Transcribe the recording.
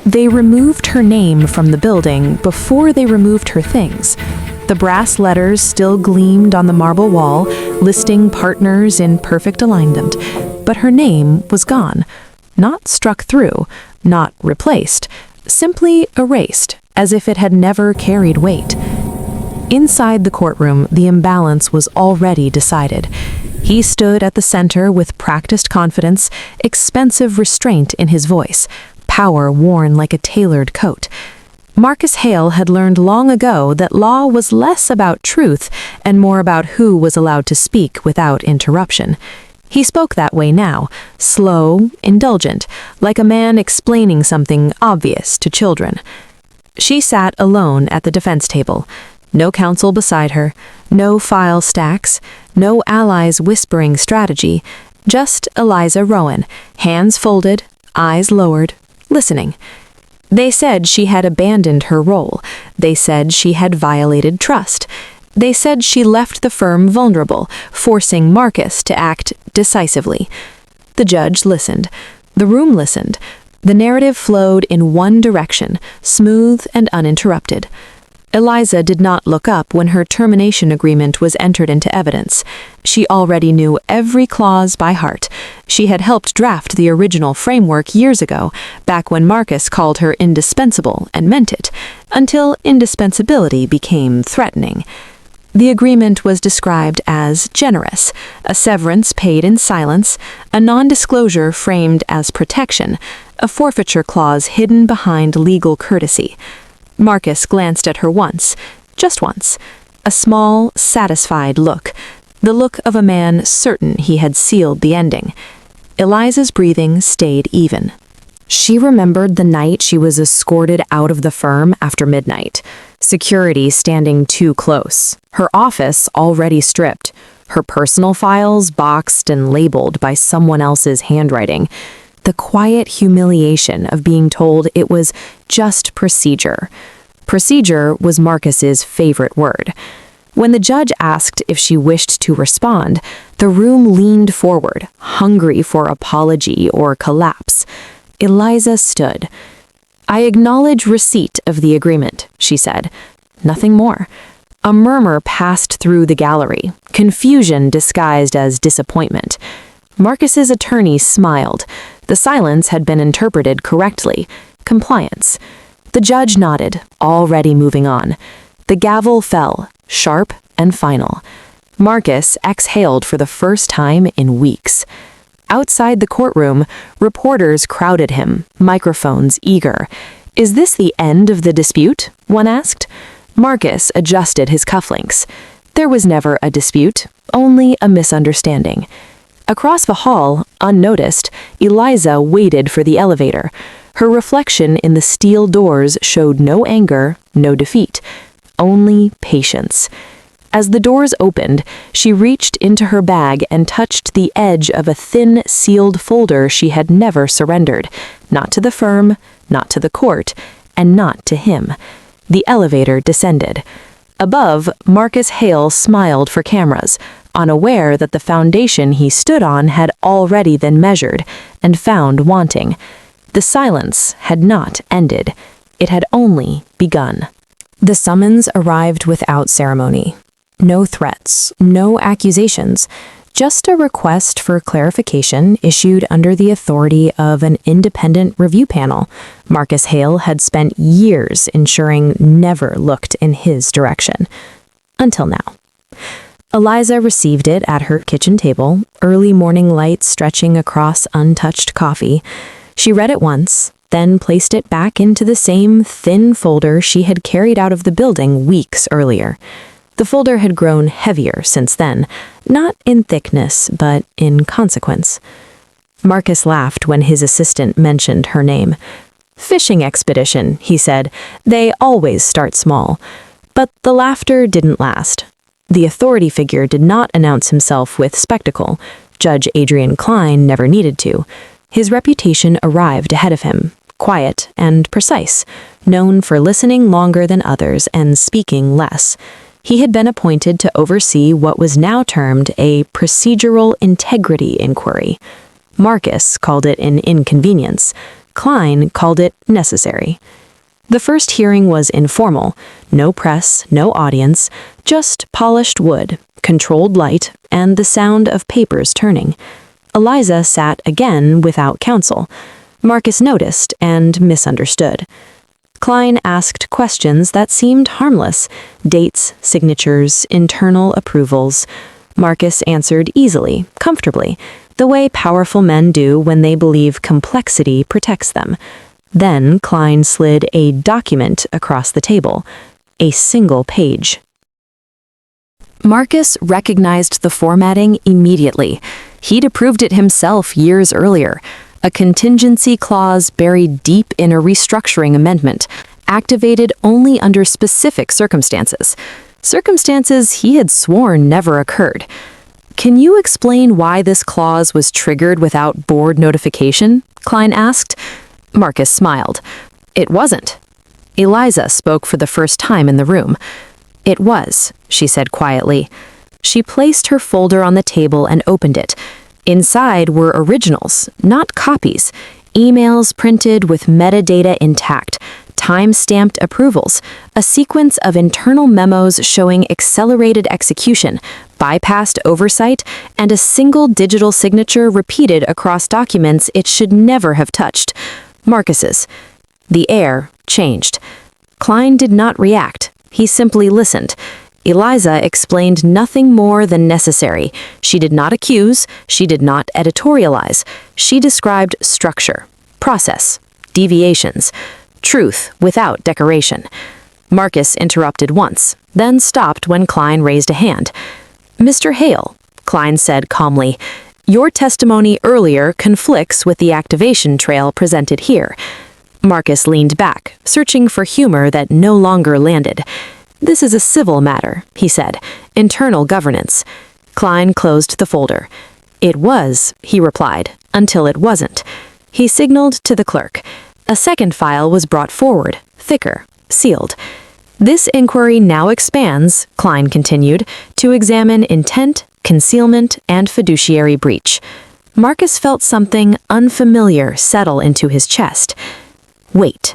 They removed her name from the building before they removed her things. The brass letters still gleamed on the marble wall, listing partners in perfect alignment, but her name was gone. Not struck through, not replaced, simply erased, as if it had never carried weight. Inside the courtroom, the imbalance was already decided. He stood at the center with practiced confidence, expensive restraint in his voice, power worn like a tailored coat. Marcus Hale had learned long ago that law was less about truth and more about who was allowed to speak without interruption. He spoke that way now, slow, indulgent, like a man explaining something obvious to children. She sat alone at the defense table. No counsel beside her, no file stacks, no allies whispering strategy, just Eliza Rowan, hands folded, eyes lowered, listening. They said she had abandoned her role. They said she had violated trust. They said she left the firm vulnerable, forcing Marcus to act decisively. The judge listened. The room listened. The narrative flowed in one direction, smooth and uninterrupted. Eliza did not look up when her termination agreement was entered into evidence. She already knew every clause by heart. She had helped draft the original framework years ago, back when Marcus called her indispensable and meant it, until indispensability became threatening. The agreement was described as generous, a severance paid in silence, a non-disclosure framed as protection, a forfeiture clause hidden behind legal courtesy. Marcus glanced at her once, just once, a small, satisfied look, the look of a man certain he had sealed the ending. Eliza's breathing stayed even. She remembered the night she was escorted out of the firm after midnight, security standing too close, her office already stripped, her personal files boxed and labeled by someone else's handwriting. The quiet humiliation of being told it was just procedure. Procedure was Marcus's favorite word. When the judge asked if she wished to respond, the room leaned forward, hungry for apology or collapse. Eliza stood. "I acknowledge receipt of the agreement," she said. Nothing more. A murmur passed through the gallery, confusion disguised as disappointment. Marcus's attorney smiled. The silence had been interpreted correctly. Compliance. The judge nodded, already moving on. The gavel fell, sharp and final. Marcus exhaled for the first time in weeks. Outside the courtroom, reporters crowded him, microphones eager. "Is this the end of the dispute?" one asked. Marcus adjusted his cufflinks. There was never a dispute, only a misunderstanding. Across the hall, unnoticed, Eliza waited for the elevator. Her reflection in the steel doors showed no anger, no defeat, only patience. As the doors opened, she reached into her bag and touched the edge of a thin, sealed folder she had never surrendered, not to the firm, not to the court, and not to him. The elevator descended. Above, Marcus Hale smiled for cameras, unaware that the foundation he stood on had already been measured and found wanting. The silence had not ended. It had only begun. The summons arrived without ceremony. No threats, no accusations, just a request for clarification issued under the authority of an independent review panel Marcus Hale had spent years ensuring never looked in his direction. Until now. Eliza received it at her kitchen table, early morning light stretching across untouched coffee. She read it once, then placed it back into the same thin folder she had carried out of the building weeks earlier. The folder had grown heavier since then, not in thickness, but in consequence. Marcus laughed when his assistant mentioned her name. "Fishing expedition," he said. "They always start small." But the laughter didn't last. The authority figure did not announce himself with spectacle. Judge Adrian Klein never needed to. His reputation arrived ahead of him, quiet and precise, known for listening longer than others and speaking less. He had been appointed to oversee what was now termed a procedural integrity inquiry. Marcus called it an inconvenience. Klein called it necessary. The first hearing was informal. No press, no audience, just polished wood, controlled light, and the sound of papers turning. Eliza sat again without counsel. Marcus noticed and misunderstood. Klein asked questions that seemed harmless: dates, signatures, internal approvals. Marcus answered easily, comfortably, the way powerful men do when they believe complexity protects them. Then Klein slid a document across the table, a single page. Marcus recognized the formatting immediately. He'd approved it himself years earlier. A contingency clause buried deep in a restructuring amendment, activated only under specific circumstances. Circumstances he had sworn never occurred. "Can you explain why this clause was triggered without board notification?" Klein asked. Marcus smiled. "It wasn't." Eliza spoke for the first time in the room. "It was," she said quietly. She placed her folder on the table and opened it. Inside were originals, not copies, emails printed with metadata intact, time-stamped approvals, a sequence of internal memos showing accelerated execution, bypassed oversight, and a single digital signature repeated across documents it should never have touched. Marcus's. The air changed. Klein did not react. He simply listened. Eliza explained nothing more than necessary. She did not accuse, she did not editorialize. She described structure, process, deviations, truth without decoration. Marcus interrupted once, then stopped when Klein raised a hand. "Mr. Hale," Klein said calmly, "your testimony earlier conflicts with the activation trail presented here." Marcus leaned back, searching for humor that no longer landed. "This is a civil matter," he said, "internal governance." Klein closed the folder. "It was," he replied, "until it wasn't." He signaled to the clerk. A second file was brought forward, thicker, sealed. "This inquiry now expands," Klein continued, "to examine intent, concealment, and fiduciary breach." Marcus felt something unfamiliar settle into his chest. "Wait,"